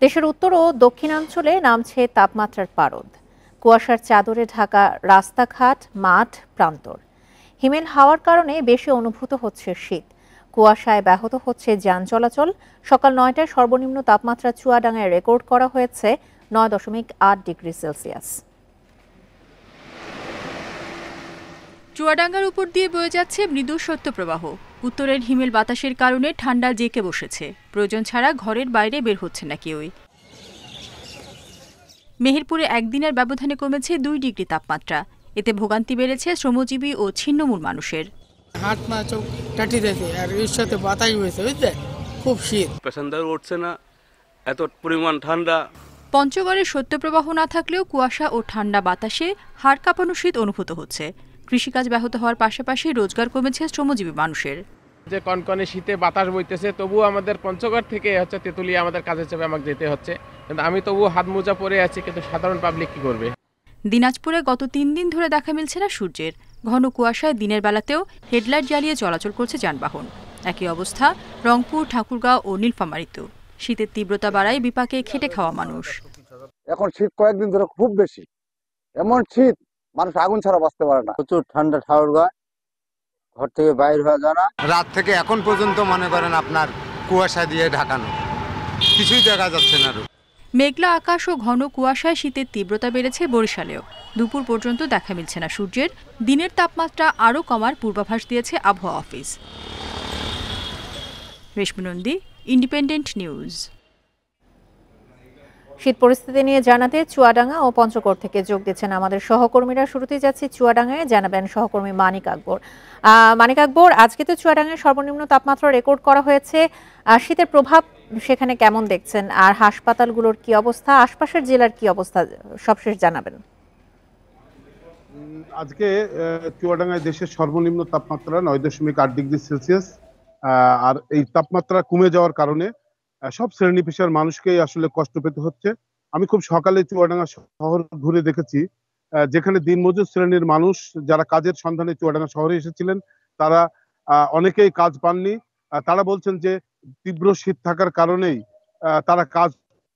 দেশের উত্তর ও দক্ষিণাঞ্চলে নামছে তাপমাত্রার পারদ। কুয়াশার চাদরে ঢাকা রাস্তাঘাট, মাঠ, প্রান্তর। হিমেল হাওয়ার কারণে বেশি অনুভূত হচ্ছে শীত। কুয়াশায় ব্যাহত হচ্ছে যান চলাচল। সকাল ৯টায় সর্বনিম্ন তাপমাত্রা চুয়াডাঙ্গায় রেকর্ড করা হয়েছে ৯.৮ ডিগ্রি সেলসিয়াস। চুয়াডাঙ্গার উপর দিয়ে বয়ে যাচ্ছে মৃদু শৈত্যপ্রবাহ। উত্তরের হিমেল বাতাসের কারণে ঠান্ডা জেঁকে বসেছে। প্রয়োজন ছাড়া ঘরের বাইরে বের হচ্ছে না কেউই। মেহেরপুরে একদিনের ব্যবধানে কমেছে ২ ডিগ্রি তাপমাত্রা। এতে ভোগান্তি বেড়েছে শ্রমজীবী ও ছিন্নমূল মানুষের। হাত পা চোখ টাটি দিয়েছে, আর এর সাথে বাতাস হয়েছে, বুঝলে, খুব শীত। প্যাসেঞ্জার উঠছে না, এত পরিমাণ ঠান্ডা। পঞ্চগড়ে শৈত্যপ্রবাহ না থাকলেও কুয়াশা ও ঠান্ডা বাতাসে হাড় কাঁপানো শীত অনুভূত হচ্ছে। কৃষিকাজ ব্যাহত হওয়ার পাশাপাশি রোজগার কমেছে শ্রমজীবী মানুষের। যে কনকনে শীতে বাতাস বইতেছে, তবুও আমাদের পঞ্চগড় থেকে তেঁতুলিয়া আমাদের কাজে চাপে আমাকে যেতে হচ্ছে। কিন্তু আমি তবুও হাত মোজা পরে আছি, কিন্তু সাধারণ পাবলিক কি করবে? দিনাজপুরে গত ৩ দিন ধরে দেখা মিলছে না সূর্যের। ঘন কুয়াশায় দিনের বেলাতেও হেডলাইট জ্বালিয়ে চলাচল করছে যানবাহন। একই অবস্থা রংপুর, ঠাকুরগাঁও ও নীলফামারীতেও। শীতের তীব্রতা বাড়ায় বিপাকে খেটে খাওয়া মানুষ। এখন শীত কয়েকদিন ধরে খুব বেশি, এমন শীত মানুষ আগুন ছাড়া বাঁচতে পারে না। প্রচুর ঠান্ডা, ঠাকুরগাঁও ঘর থেকে বাইর হওয়া যায় না। রাত থেকে এখন পর্যন্ত মনে করেন আপনার কুয়াশা দিয়ে ঢাকানো, কিছুই দেখা যাচ্ছে না। মেঘলা আকাশ ও ঘন কুয়াশায় শীতের তীব্রতা বেড়েছে বরিশালেও। দুপুর পর্যন্ত দেখা মিলছে না সূর্যের। দিনের তাপমাত্রা আরও কমার পূর্বাভাস দিয়েছে আবহাওয়া অফিস। রেশমি নন্দী, ইন্ডিপেন্ডেন্ট নিউজ। শীত পরিস্থিতি নিয়ে জানাতে চুয়াডাঙ্গা ও পঞ্চগড় থেকে যোগ দিচ্ছেন আমাদের সহকর্মীরা। শুরুতেই যাচ্ছি চুয়াডাঙ্গায়, জানাবেন সহকর্মী মানিক আকবর। মানিক আকবর, আজকে তো চুয়াডাঙ্গায় সর্বনিম্ন তাপমাত্রা রেকর্ড করা হয়েছে। শীতের প্রভাব সেখানে কেমন দেখছেন, আর হাসপাতালগুলোর কি অবস্থা, আশপাশের জেলার কি অবস্থা, সবশেষ জানাবেন। আজকে চুয়াডাঙ্গায় দেশের সর্বনিম্ন তাপমাত্রা ৯.৮ ডিগ্রি সেলসিয়াস। আর এই তাপমাত্রা কমে যাওয়ার কারণে সব শ্রেণী পেশার মানুষকেই আসলে কষ্ট পেতে হচ্ছে। আমি খুব সকালে চুয়াডাঙ্গা শহর ঘুরে দেখেছি, যেখানে দিনমজুর শ্রেণীর মানুষ যারা কাজের সন্ধানে চুয়াডাঙ্গা শহরে এসেছিলেন, তারা অনেকেই কাজ পাননি। তারা বলছেন যে তীব্র শীত থাকার কারণেই তারা কাজ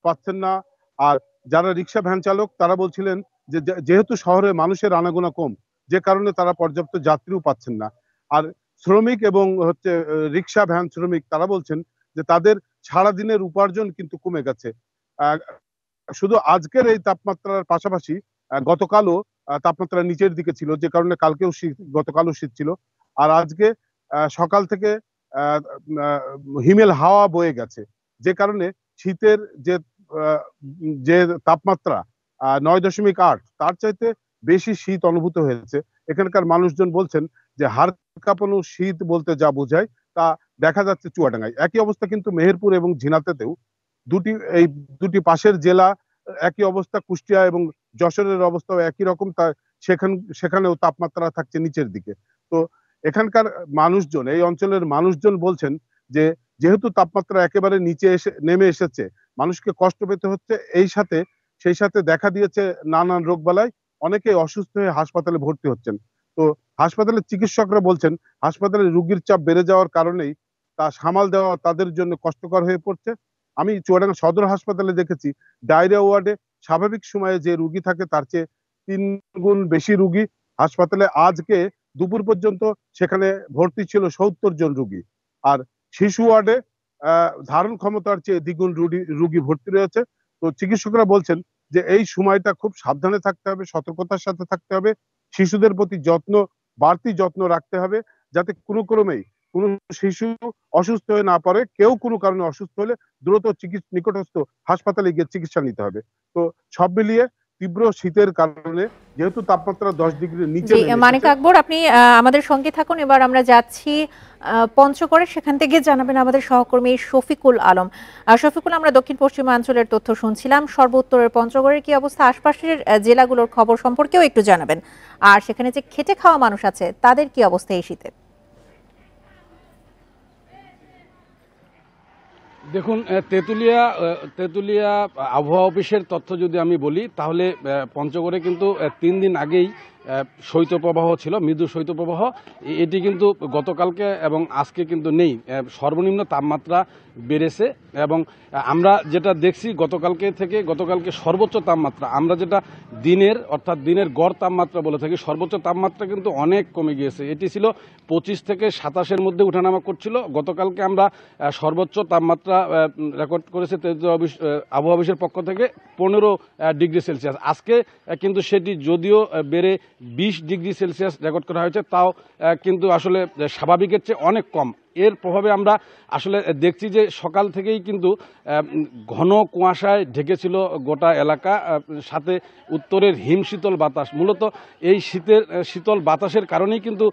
পাচ্ছেন না। আর যারা রিক্সা ভ্যান চালক, তারা বলছিলেন যে যেহেতু শহরে মানুষের আনাগোনা কম, যে কারণে তারা পর্যাপ্ত যাত্রীও পাচ্ছেন না। আর শ্রমিক এবং রিক্সা ভ্যান শ্রমিক, তারা বলছেন যে তাদের সারাদিনের উপার্জন কিন্তু কমে গেছে। শুধু আজকের এই তাপমাত্রার পাশাপাশি গতকালও তাপমাত্রা নিচের দিকে ছিল, যে কারণে কালকেও শীত, গতকালও শীত ছিল। আর আজকে সকাল থেকে হিমেল হাওয়া বয়ে গেছে, যে কারণে শীতের যে তাপমাত্রা ৯.৮, তার চাইতে বেশি শীত অনুভূত হয়েছে। এখানকার মানুষজন বলছেন যে হাড় কাঁপানো শীত বলতে যা বোঝায় তা দেখা যাচ্ছে চুয়াডাঙ্গায়। একই অবস্থা কিন্তু মেহেরপুর এবং ঝিনাইদহেও, এই দুটি পাশের জেলা একই অবস্থা। কুষ্টিয়া এবং যশোরের অবস্থাও একই রকম। সেখানেও তাপমাত্রা থাকছে নিচের দিকে। তো এখানকার মানুষজন, এই অঞ্চলের মানুষজন বলছেন যে যেহেতু তাপমাত্রা একেবারে নিচে নেমে এসেছে, মানুষকে কষ্ট পেতে হচ্ছে। সেই সাথে দেখা দিয়েছে নানান রোগবালাই, অনেকেই অসুস্থ হয়ে হাসপাতালে ভর্তি হচ্ছেন। তো হাসপাতালের চিকিৎসকরা বলছেন হাসপাতালে রোগীর চাপ বেড়ে যাওয়ার কারণেই তা সামাল দেওয়া তাদের জন্য কষ্টকর হয়ে পড়ছে। আমি চুয়াডাঙ্গা সদর হাসপাতালে দেখেছি, ডায়রিয়া ওয়ার্ডে স্বাভাবিক সময়ে যে রুগী থাকে তার চেয়ে ৩ গুণ বেশি রুগী হাসপাতালে। আজকে দুপুর পর্যন্ত সেখানে ভর্তি ছিল ৭০ জন রুগী। আর শিশু ওয়ার্ডে ধারণ ক্ষমতার চেয়ে দ্বিগুণ রুগী ভর্তি রয়েছে। তো চিকিৎসকরা বলছেন যে এই সময়টা খুব সাবধানে থাকতে হবে, সতর্কতার সাথে থাকতে হবে। শিশুদের প্রতি বাড়তি যত্ন রাখতে হবে, যাতে কোনো ক্রমেই কোনো শিশু অসুস্থ হয়ে না পড়ে। কেউ কোনো কারণে অসুস্থ হলে দ্রুত নিকটস্থ হাসপাতালে গিয়ে চিকিৎসা নিতে হবে। তো সব মিলিয়ে তীব্র শীতের কারণে যেহেতু তাপমাত্রা ১০ ডিগ্রির নিচে, মানিক আকবর, আপনি আমাদের সঙ্গে থাকুন। এবার আমরা যাচ্ছি পঞ্চগড়ে, সেখান থেকে জানাবেন আমাদের সহকর্মী শফিকুল আলম। শফিকুল, আমরা দক্ষিণ পশ্চিমাঞ্চলের তথ্য শুনছিলাম, সর্বোত্তরের পঞ্চগড়ের কি অবস্থা, আশপাশের জেলাগুলোর খবর সম্পর্কেও একটু জানাবেন। আর সেখানে যে খেটে খাওয়া মানুষ আছে, তাদের কি অবস্থা এই শীতে? দেখুন, তেঁতুলিয়া আবহাওয়া অফিসের তথ্য যদি আমি বলি, তাহলে পঞ্চগড়ে কিন্তু 3 দিন আগেই শৈত্যপ্রবাহ ছিল, মৃদু শৈত্যপ্রবাহ, এটি কিন্তু গতকালকে এবং আজকে কিন্তু নেই। সর্বনিম্ন তাপমাত্রা বেড়েছে এবং আমরা যেটা দেখছি গতকালকে সর্বোচ্চ তাপমাত্রা, আমরা যেটা অর্থাৎ দিনের গড় তাপমাত্রা বলে থাকি, সর্বোচ্চ তাপমাত্রা কিন্তু অনেক কমে গিয়েছে। এটি ছিল 25 থেকে 27-এর মধ্যে উঠানামা করছিল। গতকালকে আমরা সর্বোচ্চ তাপমাত্রা রেকর্ড করেছে আবহাওয়া অফিসের পক্ষ থেকে 15 ডিগ্রি সেলসিয়াস। আজকে কিন্তু সেটি যদিও বেড়ে 20 ডিগ্রি সেলসিয়াস রেকর্ড করা হয়েছে, তাও কিন্তু আসলে স্বাভাবিকের চেয়ে অনেক কম। এর প্রভাবে আমরা আসলে দেখছি যে সকাল থেকেই কিন্তু ঘন কুয়াশায় ঢেকেছিল গোটা এলাকা, সাথে উত্তরের হিমশীতল বাতাস। মূলত এই শীতল বাতাসের কারণেই কিন্তু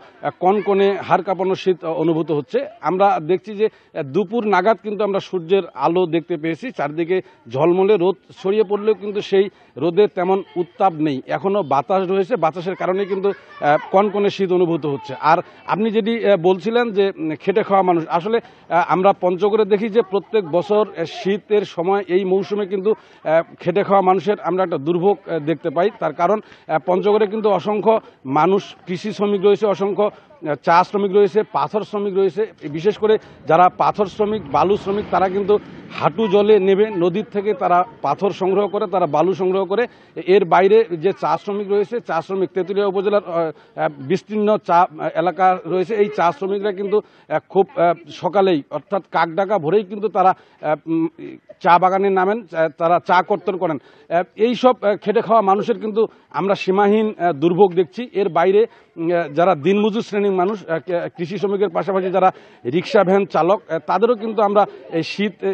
কনকনে হাড় কাঁপানো শীত অনুভূত হচ্ছে। আমরা দেখছি যে দুপুর নাগাদ কিন্তু আমরা সূর্যের আলো দেখতে পেয়েছি, চারদিকে ঝলমলে রোদ ছড়িয়ে পড়লেও কিন্তু সেই রোদের তেমন উত্তাপ নেই, এখনও বাতাস রয়েছে। বাতাসের কারণে কিন্তু কনকনে শীত অনুভূত হচ্ছে। আর আপনি যেটি বলছিলেন যে খেটে খাওয়া মানুষ, আসলে আমরা পঞ্চগড়ে দেখি যে প্রত্যেক বছর শীতের সময় এই মৌসুমে কিন্তু খেটে খাওয়া মানুষের আমরা একটা দুর্ভোগ দেখতে পাই। তার কারণ পঞ্চগড়ে কিন্তু অসংখ্য মানুষ কৃষি শ্রমিক রয়েছে, অসংখ্য চা শ্রমিক রয়েছে, পাথর শ্রমিক রয়েছে। বিশেষ করে যারা পাথর শ্রমিক, বালু শ্রমিক, তারা কিন্তু হাঁটু জলে নেমে নদীর থেকে তারা পাথর সংগ্রহ করে, তারা বালু সংগ্রহ করে। এর বাইরে যে চা শ্রমিক রয়েছে, চা শ্রমিক তেঁতুলিয়া উপজেলার বিস্তীর্ণ চা এলাকা রয়েছে, এই চা শ্রমিকরা কিন্তু খুব সকালেই অর্থাৎ কাকডাকা ভোরেই কিন্তু তারা চা বাগানে নামেন, তারা চা কর্তন করেন। এই সব খেটে খাওয়া মানুষের কিন্তু আমরা সীমাহীন দুর্ভোগ দেখছি। এর বাইরে যারা দিনমজুর শ্রেণীর মানুষ, কৃষি শ্রমিকের পাশাপাশি যারা রিক্সা ভ্যান চালক, তাদেরও কিন্তু আমরা এই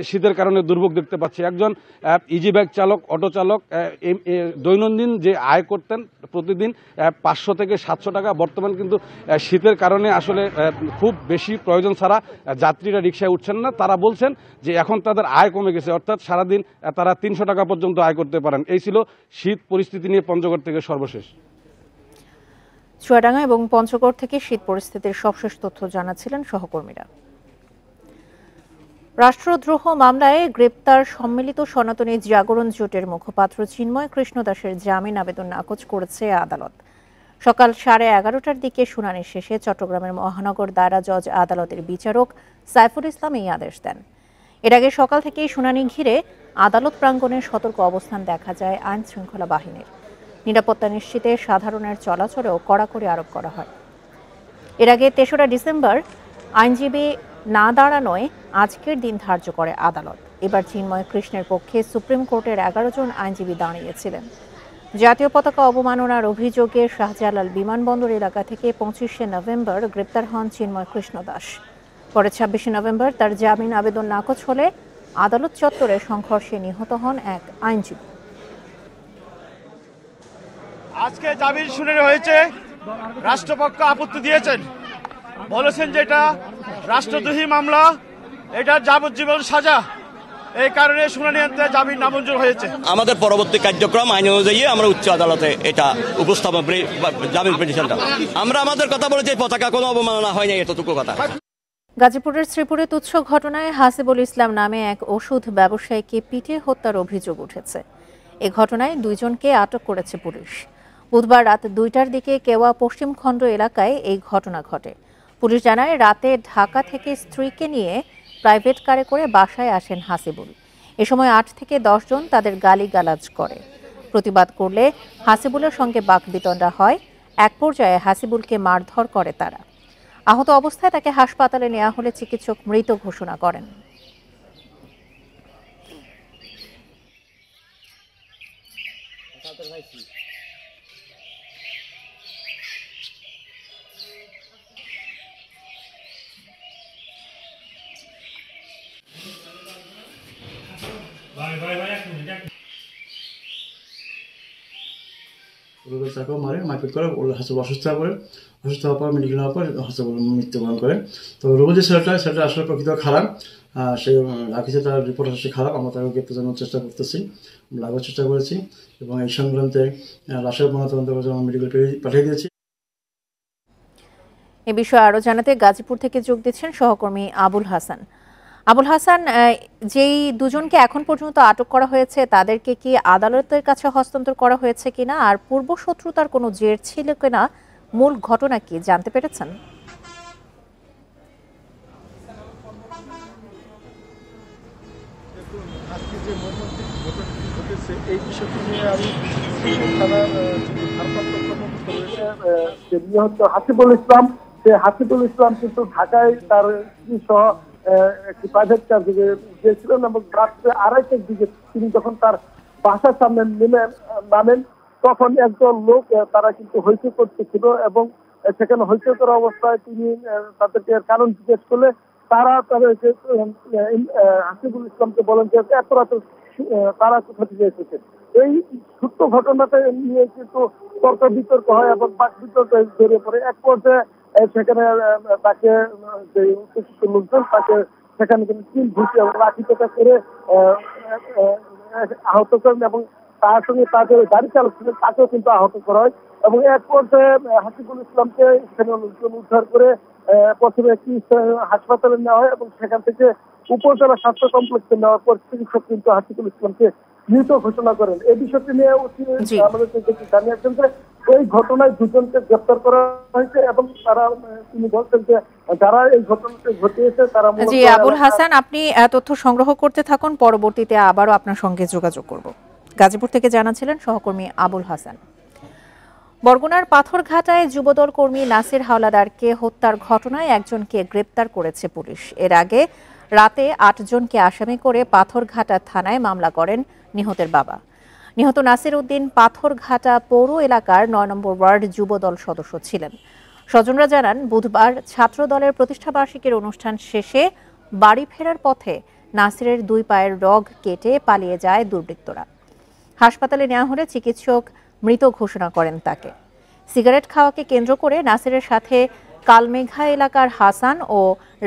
শীতের কারণে দুর্ভোগ দেখতে পাচ্ছি। একজন ইজি বাইক চালক, অটো চালক দৈনন্দিন যে আয় করতেন প্রতিদিন 500 থেকে 700 টাকা, বর্তমান কিন্তু শীতের কারণে আসলে খুব বেশি প্রয়োজন ছাড়া যাত্রীরা রিক্সায় উঠছেন না। তারা বলছেন যে এখন তাদের আয় কমে গেছে, অর্থাৎ সারাদিন তারা 300 টাকা পর্যন্ত আয় করতে পারেন। এই ছিল শীত পরিস্থিতি নিয়ে পঞ্চগড় থেকে সর্বশেষ। চুয়াডাঙ্গা এবং পঞ্চগড় থেকে শীত পরিস্থিতির সবশেষ তথ্য জানাচ্ছিলেন সহকর্মীরা। রাষ্ট্রদ্রোহ মামলায় গ্রেপ্তার সম্মিলিত সনাতনী জাগরণ জোটের মুখপাত্র চিন্ময় কৃষ্ণ দাসের জামিন আবেদন নাকচ করেছে আদালত। সকাল 11:30টার দিকে শুনানি শেষে চট্টগ্রামের মহানগর দায়রা জজ আদালতের বিচারক সাইফুল ইসলাম এই আদেশ দেন। এর আগে সকাল থেকেই শুনানি ঘিরে আদালত প্রাঙ্গণে সতর্ক অবস্থান দেখা যায় আইন শৃঙ্খলা বাহিনীর। নিরাপত্তা নিশ্চিতে সাধারণের চলাচলেও কড়াকড়ি আরোপ করা হয়। এর আগে 3রা ডিসেম্বর আইনজীবী না দাঁড়ানোয় আজকের দিন ধার্য করে আদালত। এবার চিন্ময় কৃষ্ণের পক্ষে সুপ্রিম কোর্টের 11 জন আইনজীবী দাঁড়িয়েছিলেন। জাতীয় পতাকা অবমাননার অভিযোগে শাহজালাল বিমানবন্দর এলাকা থেকে 25শে নভেম্বর গ্রেপ্তার হন চিন্ময় কৃষ্ণ দাস। পরে 26শে নভেম্বর তার জামিন আবেদন নাকচ হলে আদালত চত্বরে সংঘর্ষে নিহত হন এক আইনজীবী। আজকে জামিন শুনানি হয়েছে, রাষ্ট্রপক্ষ আপত্তি দিয়েছেন, বলেছেন যে এটা রাষ্ট্রদ্রোহী মামলা, এটা যাবজ্জীবন সাজা, এই কারণে শুনানি আনতে জামিন নামঞ্জুর হয়েছে। আমাদের পরবর্তী কার্যক্রম আইন অনুযায়ী আমরা উচ্চ আদালতে এটা উপস্থাপন জামিন পিটিশনটা আমরা আমাদের কথা বলেছি, পতাকা কোনো অবমাননা হয়নি, এতটুকু কথা। গাজীপুরের শ্রীপুরে তুচ্ছ ঘটনায় হাসিবুল ইসলাম নামে এক ওষুধ ব্যবসায়ীকে পিটিয়ে হত্যার অভিযোগ উঠেছে। এ ঘটনায় 2 জনকে আটক করেছে পুলিশ। বুধবার রাত 2টার দিকে কেওয়া পশ্চিম খণ্ড এলাকায় এই ঘটনা ঘটে। পুলিশ জানায় রাতে ঢাকা থেকে স্ত্রীকে নিয়ে প্রাইভেট কারে করে বাসায় আসেন হাসিবুল। এ সময় 8 থেকে 10 জন তাদের গালিগালাজ করে। প্রতিবাদ করলে হাসিবুলের সঙ্গে বাকবিতণ্ডা হয়। এক পর্যায়ে হাসিবুলকে মারধর করে তারা। আহত অবস্থায় তাকে হাসপাতালে নেওয়া হলে চিকিৎসক মৃত ঘোষণা করেন। মারে মারপিট করে, হাসপাতাল অসুস্থ হয়ে পড়ে, অসুস্থ হওয়ার পর মেডিকেল নেওয়ার পর হাসপাতাল মৃত্যুবরণ করে। তো রোগী যে সেটা আসলে প্রকৃত খারাপ, সে রাখিছে, তার রিপোর্ট আসলে খারাপ। আমরা তাকে গ্রেপ্তার জানানোর চেষ্টা করতেছি, লাগার চেষ্টা করেছি এবং এই সংক্রান্তে লাশের ময়নাতদন্ত করে আমরা মেডিকেল পাঠিয়ে দিয়েছি। এ বিষয়ে আরো জানাতে গাজীপুর থেকে যোগ দিচ্ছেন সহকর্মী আবুল হাসান। আবুল হাসান, যেই দুজনকে এখন পর্যন্ত আটক করা হয়েছে তাদেরকে কি আদালতের কাছে হস্তান্তর করা হয়েছে কিনা, আর পূর্ব শত্রুতার কোনো জের ছিল কিনা, মূল ঘটনা কি জানতে পেরেছেন? এই বিষয়টি নিয়ে আমি থানার ভারপ্রাপ্ত কর্মকর্তা রয়েছে নিহত হাসিবুল ইসলাম, সে হাসিবুল ইসলাম কিন্তু ঢাকায় তার স্ত্রী সহ একটি প্রাইভেট কার দিকে গিয়েছিলেন এবং রাত্রে 2:30টার দিকে তিনি যখন তার বাসার সামনে নামেন তখন একজন লোক তারা কিন্তু হইচই করতেছিল এবং সেখানে হইচই করা অবস্থায় তিনি তাদেরকে কারণ জিজ্ঞেস করলে তারা তাদেরকে হাসিবুল ইসলামকে বলেন যে এত রাতে তারা কোথা থেকে এসেছে। এই সূত্র ঘটনাটা নিয়ে কিন্তু তর্ক বিতর্ক হয় এবং বাক বিতর্ক জড়িয়ে পড়ে। এক পর্যায়ে সেখানে তাকে যে উপস্থিত লোকজন তাকে সেখানে কিন্তু 3 ঘুষি এবং লাঠিপেটা করে আহত করেন এবং তার সঙ্গে তাদের গাড়ি চালক ছিলেন তাকেও কিন্তু আহত করা হয় এবং এক পর্যায়ে হাসিবুল ইসলামকে স্থানীয় লোকজন উদ্ধার করে প্রথমে একটি হাসপাতালে নেওয়া হয় এবং সেখান থেকে উপজেলা স্বাস্থ্য কমপ্লেক্সে নেওয়ার পর চিকিৎসক কিন্তু হাসিবুল ইসলামকে মৃত ঘোষণা করেন। এই বিষয়টি নিয়ে আমাদেরকে জানিয়েছেন যে এই ঘটনায় দুজনকে গ্রেপ্তার করা হয়েছে এবং তারা তিনি বলছেন যে যারা এই ঘটনাটি ঘটিয়েছে তারা। জি আবুল হাসান, আপনি তথ্য সংগ্রহ করতে থাকুন, পরবর্তীতে আবারও আপনার সঙ্গে যোগাযোগ করব। গাজীপুর থেকে জানাচ্ছিলেন সহকর্মী আবুল হাসান। বরগুনার পাথরঘাটায় যুবদল কর্মী নাসির হাওলাদারকে হত্যার ঘটনায় একজনকে গ্রেপ্তার করেছে পুলিশ। এর আগে রাতে 8 জনকে আসামি করে পাথরঘাটা থানায় মামলা করেন নিহতের বাবা। নিহত নাসির উদ্দিন পাথরঘাটা পৌর এলাকার 9 নম্বর ওয়ার্ড যুবদল সদস্য ছিলেন। স্বজনরা জানান, বুধবার ছাত্র দলের প্রতিষ্ঠাবার্ষিকীর অনুষ্ঠান শেষে বাড়ি ফেরার পথে নাসিরের 2 পায়ের রগ কেটে পালিয়ে যায় দুর্বৃত্তরা। হাসপাতালে নেওয়া হলে চিকিৎসক মৃত ঘোষণা করেন তাকে। সিগারেট খাওয়াকে কেন্দ্র করে নাসিরের সাথে কালমেঘা এলাকার হাসান ও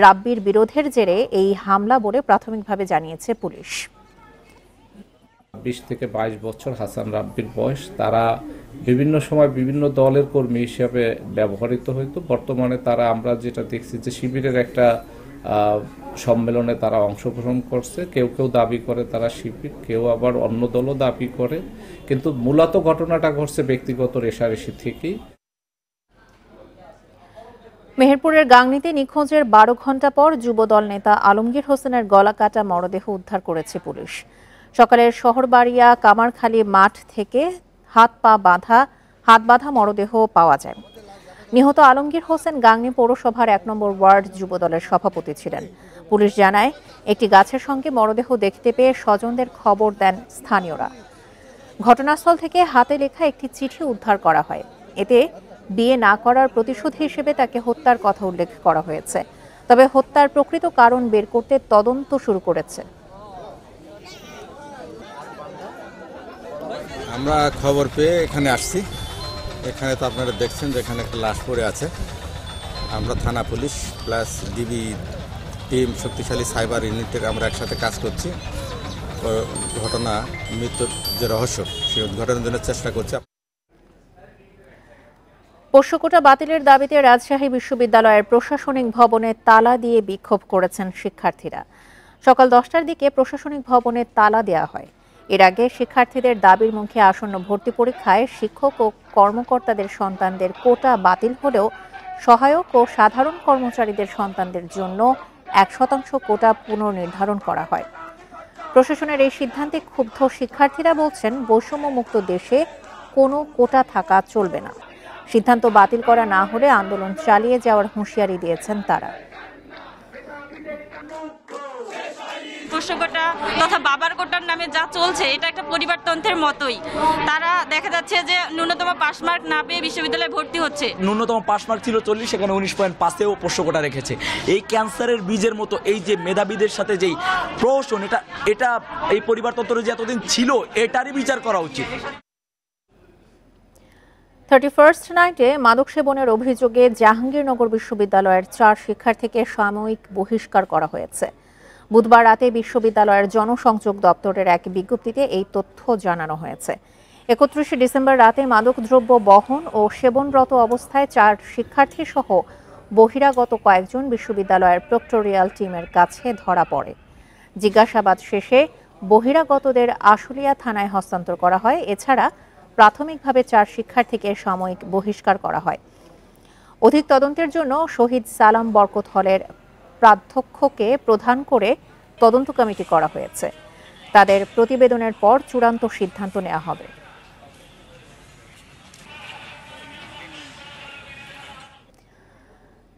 রাব্বির বিরোধের জেরে এই হামলা বলে প্রাথমিকভাবে জানিয়েছে পুলিশ। 20 থেকে 22 বছর হাসান রাব্বির বয়স। তারা বিভিন্ন সময় বিভিন্ন দলের কর্মী হিসেবে ব্যবহৃত হইতো। বর্তমানে তারা আমরা যেটা দেখছি যে শিবিরের একটা সম্মেলনে তারা অংশগ্রহণ করছে। কেউ কেউ দাবি করে তারা শিবির, কেউ আবার অন্য দলও দাবি করে, কিন্তু মূলত ঘটনাটা ঘটছে ব্যক্তিগত রেষারেষি থেকেই। মেহেরপুরের গাংনীতে নিখোঁজের 12 ঘণ্টা পর যুবদল নেতা আলমগীর হোসেনের গলাকাটা মরদেহ উদ্ধার করেছে পুলিশ। সকালের শহরবাড়িয়া কামারখালী মাঠ থেকে হাত বাঁধা মরদেহ পাওয়া যায়। নিহত আলমগীর হোসেন গাংনী পৌরসভার 1 নম্বর ওয়ার্ড যুবদলের সভাপতি ছিলেন। পুলিশ জানায়, একটি গাছের সঙ্গে মরদেহ দেখতে পেয়ে স্বজনদের খবর দেন স্থানীয়রা। ঘটনাস্থল থেকে হাতে লেখা একটি চিঠি উদ্ধার করা হয়। এতে বিয়ে না করার প্রতিশোধ হিসেবে তাকে হত্যার কথা উল্লেখ করা হয়েছে। তবে হত্যার প্রকৃত কারণ বের করতে তদন্ত শুরু করেছে। আমরা খবর পেয়ে এখানে আসছি। এখানে তো আপনারা দেখছেন যে এখানে একটা লাশ পড়ে আছে। আমরা থানা পুলিশ প্লাস ডিবি টিম, শক্তিশালী সাইবার ইউনিটের আমরা একসাথে কাজ করছি। ঘটনা মৃত্যুর যে রহস্য সেই উদ্ঘাটনের জন্য চেষ্টা করছি। পোষ্যকোটা বাতিলের দাবিতে রাজশাহী বিশ্ববিদ্যালয়ের প্রশাসনিক ভবনে তালা দিয়ে বিক্ষোভ করেছেন শিক্ষার্থীরা। সকাল 10টার দিকে প্রশাসনিক ভবনে তালা দেওয়া হয়। এর আগে শিক্ষার্থীদের দাবির মুখে আসন্ন ভর্তি পরীক্ষায় শিক্ষক ও কর্মকর্তাদের সন্তানদের কোটা বাতিল হলেও সহায়ক ও সাধারণ কর্মচারীদের সন্তানদের জন্য 1% কোটা পুনর্নির্ধারণ করা হয়। প্রশাসনের এই সিদ্ধান্তে ক্ষুব্ধ শিক্ষার্থীরা বলছেন, বৈষম্যমুক্ত দেশে কোনো কোটা থাকা চলবে না। সিদ্ধান্ত বাতিল করা না হলে আন্দোলন চালিয়ে যাওয়ার হুঁশিয়ারি দিয়েছেন তারা। পোষ্যকোটা তথা বাবার কোটার নামে যা চলছে এটা একটা পরিবারতন্ত্রের মতোই। তারা দেখা যাচ্ছে যে ন্যূনতম পাস মার্ক না পেয়ে বিশ্ববিদ্যালয়ে ভর্তি হচ্ছে। ন্যূনতম পাস মার্ক ছিল 40, সেখানে 19.5-এও পোষ্যকোটা রেখেছে। এই ক্যান্সারের বীজের মতো এই যে মেধাবীদের সাথে যেই প্রহসন, এটা এই পরিবারতন্ত্র যে এতদিন ছিল এটারই বিচার করা উচিত। 31st নাইটে মাদক সেবনের অভিযোগে জাহাঙ্গীরনগর বিশ্ববিদ্যালয়ের 4 শিক্ষার্থীকে সাময়িক বহিষ্কার করা হয়েছে। বুধবার রাতে বিশ্ববিদ্যালয়ের জনসংযোগ দপ্তরের এক বিজ্ঞপ্তিতে এই তথ্য জানানো হয়েছে। 31 ডিসেম্বর রাতে মাদকদ্রব্য বহন ও সেবনরত অবস্থায় 4 শিক্ষার্থী সহ বহিরাগত কয়েকজন বিশ্ববিদ্যালয়ের প্রক্টোরিয়াল টিমের কাছে ধরা পড়ে। জিজ্ঞাসাবাদ শেষে বহিরাগতদের আশুলিয়া থানায় হস্তান্তর করা হয়। এছাড়া প্রাথমিকভাবে 4 শিক্ষার্থীকে সাময়িক বহিষ্কার করা হয়। অধিক তদন্তের জন্য শহীদ সালাম বরকত হলের প্রাধ্যক্ষকে প্রধান করে তদন্ত কমিটি করা হয়েছে। তাদের প্রতিবেদনের পর চূড়ান্ত সিদ্ধান্ত নেওয়া হবে।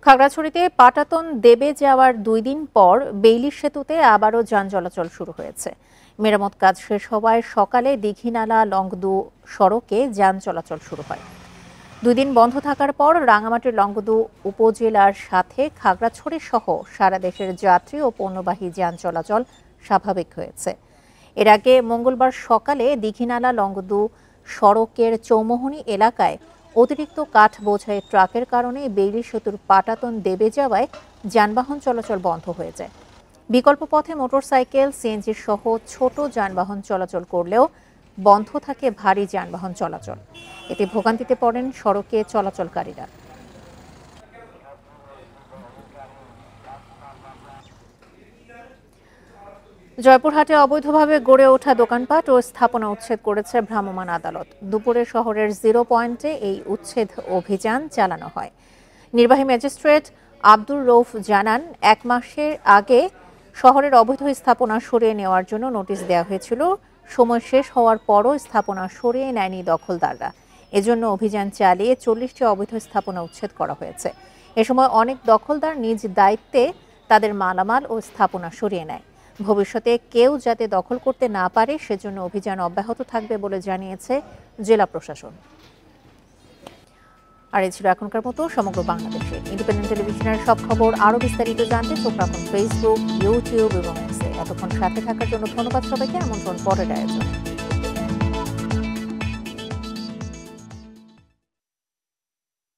খাগড়াছড়িতে পাটাতন দেবে যাওয়ার 2 দিন পর বেইলি সেতুতে আবারও যান চলাচল শুরু হয়েছে। মেরামত কাজ শেষ হওয়ায় সকালে দীঘিনালা লংগদু সড়কে যান চলাচল শুরু হয়। 2 দিন বন্ধ থাকার পর রাঙামাটির লংগদু উপজেলার সাথে খাগড়াছড়ি সহ সারা দেশের যাত্রী ও পণ্যবাহী যান চলাচল স্বাভাবিক হয়েছে। এর আগে মঙ্গলবার সকালে দীঘিনালা লংগদু সড়কের চৌমোহনী এলাকায় অতিরিক্ত কাঠ বোঝাই ট্রাকের কারণে বেইলি সেতুর পাটাতন দেবে যাওয়ায় যানবাহন চলাচল বন্ধ হয়ে যায়। বিকল্প পথে মোটরসাইকেল, সিএনজি সহ ছোট যানবাহন চলাচল করলেও বন্ধ থাকে ভারী যানবাহন চলাচল। এতে ভোগান্তিতে পড়েন সড়কে চলাচলকারীরা। জয়পুরহাটে অবৈধভাবে গড়ে ওঠা দোকানপাট ও স্থাপনা উচ্ছেদ করেছে ভ্রাম্যমাণ আদালত। দুপুরে শহরের 0 পয়েন্টে এই উচ্ছেদ অভিযান চালানো হয়। নির্বাহী ম্যাজিস্ট্রেট আব্দুর রৌফ জানান, 1 মাসের আগে শহরের অবৈধ স্থাপনা সরিয়ে নেওয়ার জন্য নোটিশ দেওয়া হয়েছিল। সময় শেষ হওয়ার পরও স্থাপনা সরিয়ে নেয়নি দখলদাররা। এজন্য অভিযান চালিয়ে 40টি অবৈধ স্থাপনা উচ্ছেদ করা হয়েছে। এ সময় অনেক দখলদার নিজ দায়িত্বে তাদের মালামাল ও স্থাপনা সরিয়ে নেয়। ভবিষ্যতে কেউ যাতে দখল করতে না পারে সেজন্য অভিযান অব্যাহত থাকবে বলে জানিয়েছে জেলা প্রশাসন। আর এই ছিল এখনকার মতো সমগ্র বাংলাদেশে ইন্ডিপেন্ডেন্ট টেলিভিশনের সব খবর আরও বিস্তারিত জানতে চোখ রাখুন ফেসবুক, ইউটিউব এবং এক্সে। এতক্ষণ সাথে থাকার জন্য ধন্যবাদ সবাইকে। আমন্ত্রণ পরের আয়োজন।